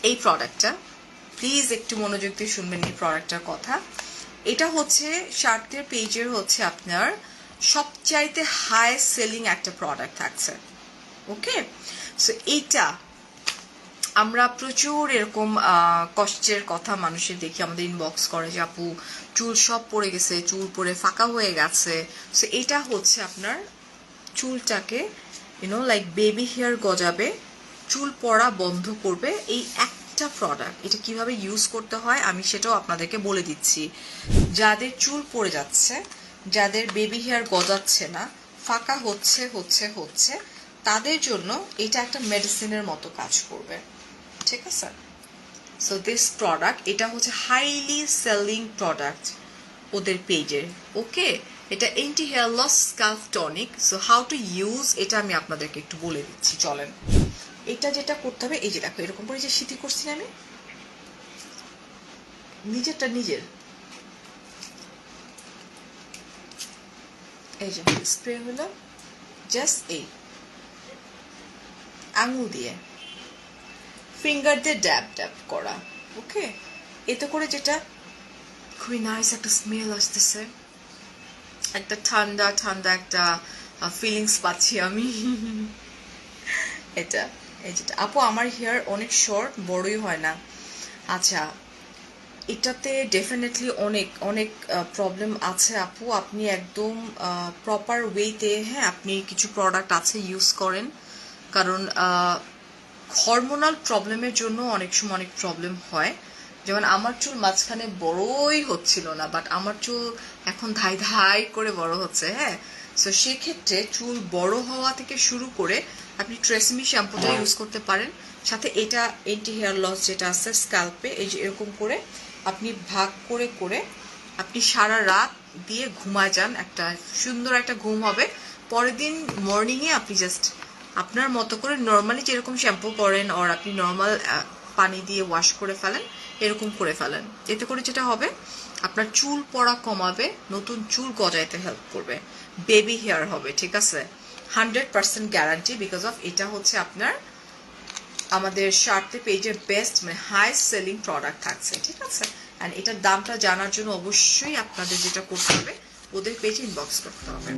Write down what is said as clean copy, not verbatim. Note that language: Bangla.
এই প্রোডাক্টটা প্লিজ একটু মনোযোগ দিয়ে শুনবেন এই প্রোডাক্টটার কথা। এটা হচ্ছে শার্টের পেজের হচ্ছে আপনার সবচাইতে হাই সেলিং একটা প্রোডাক্ট থাকছে। ওকে, সো এইটা আমরা প্রচুর এরকম কষ্টের কথা মানুষের দেখি, আমাদের ইনবক্স করে যে আপু চুল সব পড়ে গেছে, চুল পড়ে ফাঁকা হয়ে গেছে। সো এটা হচ্ছে আপনার চুলটাকে লাইক বেবি হেয়ার গজাবে, চুল পড়া বন্ধ করবে এই একটা প্রোডাক্ট। এটা কিভাবে ইউজ করতে হয় আমি সেটাও আপনাদেরকে বলে দিচ্ছি। যাদের চুল পড়ে যাচ্ছে, যাদের বেবি হেয়ার গজাচ্ছে না, ফাঁকা হচ্ছে হচ্ছে হচ্ছে তাদের জন্য এটা একটা মেডিসিনের মতো কাজ করবে। ঠিক আছে, সো দিস প্রোডাক্ট এটা হচ্ছে হাইলি সেলিং প্রোডাক্ট ওদের পেজের। ওকে, এটা anti hair loss scalp tonic. So how to use এটা আমি আপনাদেরকে একটু বলে দিচ্ছি, চলেন। এটা যেটা করতে হবে, এই যে দেখো এরকম করে যে সিটি করছি না আমি, নিজেরটা নিজের, এই যে স্প্রে হলো জাস্ট এই আঙুল দিয়ে ফিঙ্গার দিয়ে ড্যাব ড্যাব করা। ওকে, এতে করে যেটা খুবই নাইস একটা স্মেল আসতেছে, একটা ঠান্ডা ঠান্ডা একটা ফিলিংস পাচ্ছি আমি। এটা এই যেটা আপু আমার হেয়ার অনেক শর্ট, বড়ই হয় না। আচ্ছা, এটাতে ডেফিনেটলি অনেক অনেক প্রবলেম আছে আপু। আপনি একদম প্রপার ওয়েতে, হ্যাঁ, আপনি কিছু প্রোডাক্ট আছে ইউজ করেন, কারণ হরমোনাল প্রবলেমের জন্য অনেক সময় অনেক প্রবলেম হয়। যেমন আমার চুল মাঝখানে বড়ই হচ্ছিল না, বাট আমার চুল এখন ধাই ধাই করে বড় হচ্ছে। হ্যাঁ, সো সেক্ষেত্রে চুল বড় হওয়া থেকে শুরু করে আপনি ট্রেসমি শ্যাম্পুটা ইউজ করতে পারেন। সাথে এটা এন্টি হেয়ার লস যেটা আছে স্ক্যাল্পে, এই যে এরকম করে আপনি ভাগ করে করে আপনি সারা রাত দিয়ে ঘুমায় যান, একটা সুন্দর একটা ঘুম হবে। পরের দিন মর্নিংয়ে আপনি জাস্ট আপনার মতো করে নর্মালি যেরকম শ্যাম্পু করেন আর আপনি নর্মাল পানি দিয়ে ওয়াশ করে ফেলেন, এরকম করে ফেলেন। এতে করে যেটা হবে আপনার চুল পড়া কমাবে, নতুন চুল গজাইতে হেল্প করবে, বেবি হেয়ার হবে। ঠিক আছে, 100% গ্যারান্টি, বিকজ অফ এটা হচ্ছে আপনার আমাদের শার্টে পেজের বেস্ট মানে হাই সেলিং প্রোডাক্ট থাকছে। ঠিক আছে, অ্যান্ড এটার দামটা জানার জন্য অবশ্যই আপনাদের যেটা করতে হবে ওদের পেজে ইনবক্স করতে হবে।